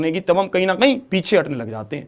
की, तब हम कहीं ना कहीं पीछे हटने लग जाते हैं।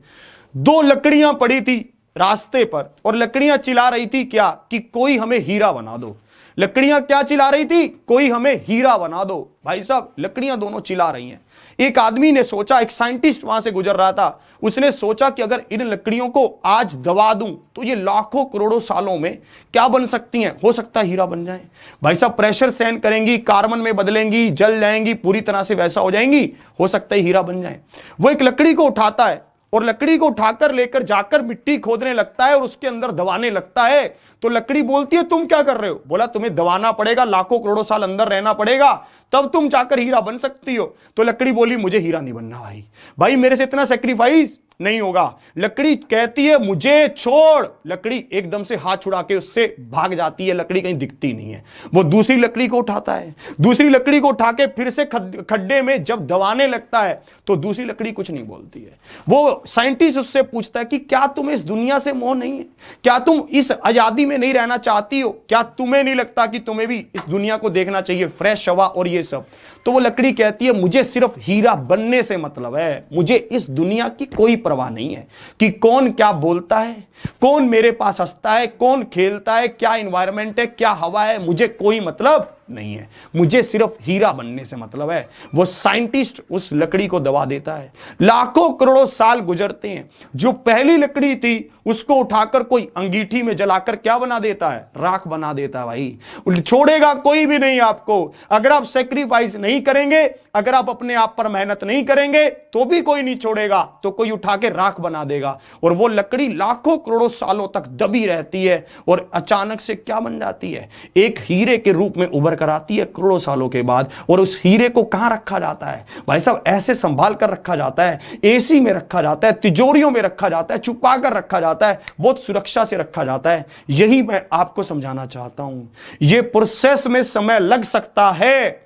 दो लकड़ियां पड़ी थी रास्ते पर और लकड़ियां चिल्ला रही थी क्या कि कोई हमें हीरा बना दो। लकड़ियां क्या चिल्ला रही थी? कोई हमें हीरा बना दो। भाई साहब लकड़ियां दोनों चिल्ला रही हैं। एक आदमी ने सोचा, एक साइंटिस्ट वहां से गुजर रहा था, उसने सोचा कि अगर इन लकड़ियों को आज दबा दूं तो ये लाखों करोड़ों सालों में क्या बन सकती हैं, हो सकता है हीरा बन जाए। भाई साहब प्रेशर सहन करेंगी, कार्बन में बदलेंगी, जल जाएंगी, पूरी तरह से वैसा हो जाएंगी, हो सकता है हीरा बन जाए। वो एक लकड़ी को उठाता है और लकड़ी को उठाकर लेकर जाकर मिट्टी खोदने लगता है और उसके अंदर दबाने लगता है। तो लकड़ी बोलती है तुम क्या कर रहे हो? बोला तुम्हें दबाना पड़ेगा, लाखों करोड़ों साल अंदर रहना पड़ेगा, तब तुम जाकर हीरा बन सकती हो। तो लकड़ी बोली मुझे हीरा नहीं बनना भाई मेरे से इतना सेक्रीफाइस नहीं होगा। लकड़ी कहती है मुझे छोड़। लकड़ी एकदम से हाथ छुड़ा के उससे भाग जाती है, लकड़ी कहीं दिखती नहीं है। वो दूसरी लकड़ी को उठाता है, दूसरी लकड़ी को उठा के फिर से खड्डे में जब दबाने लगता है तो दूसरी लकड़ी कुछ नहीं बोलती है। वो साइंटिस्ट उससे पूछता है कि क्या तुम्हें इस दुनिया से मोह नहीं है? क्या तुम इस आजादी में नहीं रहना चाहती हो? क्या तुम्हें नहीं लगता कि तुम्हें भी इस दुनिया को देखना चाहिए, फ्रेश हवा और ये सब? तो वो लकड़ी कहती है मुझे सिर्फ हीरा बनने से मतलब है, मुझे इस दुनिया की कोई परवाह नहीं है कि कौन क्या बोलता है, कौन मेरे पास हंसता है, कौन खेलता है, क्या एनवायरनमेंट है, क्या हवा है, मुझे कोई मतलब नहीं है, मुझे सिर्फ हीरा बनने से मतलब है। वो साइंटिस्ट उस लकड़ी को दबा देता है। लाखों करोड़ों साल गुजरते हैं। जो पहली लकड़ी थी उसको उठाकर कोई अंगीठी में जलाकर क्या बना देता है? राख बना देता है। भाई छोड़ेगा कोई भी नहीं आपको। अगर आप सेक्रीफाइस नहीं करेंगे, अगर आप अपने आप पर मेहनत नहीं करेंगे तो भी कोई नहीं छोड़ेगा, तो कोई उठा के राख बना देगा। और वो लकड़ी लाखों करोड़ों सालों तक दबी रहती है और अचानक से क्या बन जाती है? एक हीरे के रूप में उभर कर आती है करोड़ों सालों के बाद। और उस हीरे को कहां रखा जाता है? भाई साहब ऐसे संभाल कर रखा जाता है, एसी में रखा जाता है, तिजोरियों में रखा जाता है, छुपा कर रखा जाता है, बहुत सुरक्षा से रखा जाता है। यही मैं आपको समझाना चाहता हूं। यह प्रोसेस में समय लग सकता है,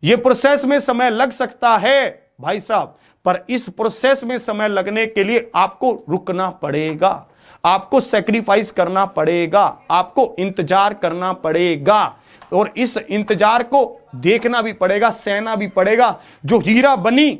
ये प्रोसेस में समय लग सकता है भाई साहब, पर इस प्रोसेस में समय लगने के लिए आपको रुकना पड़ेगा, आपको सैक्रिफाइस करना पड़ेगा, आपको इंतजार करना पड़ेगा और इस इंतजार को देखना भी पड़ेगा, सहना भी पड़ेगा। जो हीरा बनी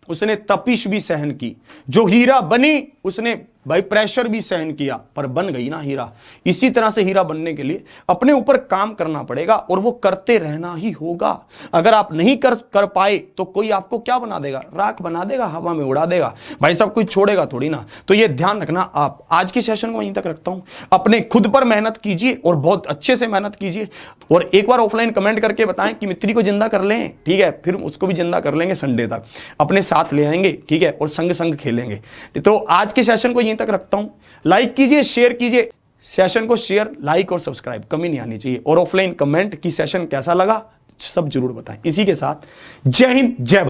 उसने तपिश भी सहन की, जो हीरा बनी उसने भाई प्रेशर भी सहन किया, पर बन गई ना हीरा। इसी तरह से हीरा बनने के लिए अपने ऊपर काम करना पड़ेगा और वो करते रहना ही होगा। अगर आप नहीं कर पाए तो कोई आपको क्या बना देगा? राख बना देगा, हवा में उड़ा देगा। भाई साहब कोई छोड़ेगा थोड़ी ना। तो ये ध्यान रखना। आप आज की सेशन को वहीं तक रखता हूं। अपने खुद पर मेहनत कीजिए और बहुत अच्छे से मेहनत कीजिए। और एक बार ऑफलाइन कमेंट करके बताएं कि मित्री को जिंदा कर लें, ठीक है, फिर उसको भी जिंदा कर लेंगे संडे तक, अपने साथ ले आएंगे, ठीक है, और संग संग खेलेंगे। तो आज के सेशन को तक रखता हूं। लाइक कीजिए, शेयर कीजिए, सेशन को शेयर, लाइक और सब्सक्राइब कमी नहीं आनी चाहिए। और ऑफलाइन कमेंट कि सेशन कैसा लगा सब जरूर बताएं। इसी के साथ जय हिंद, जय भारत।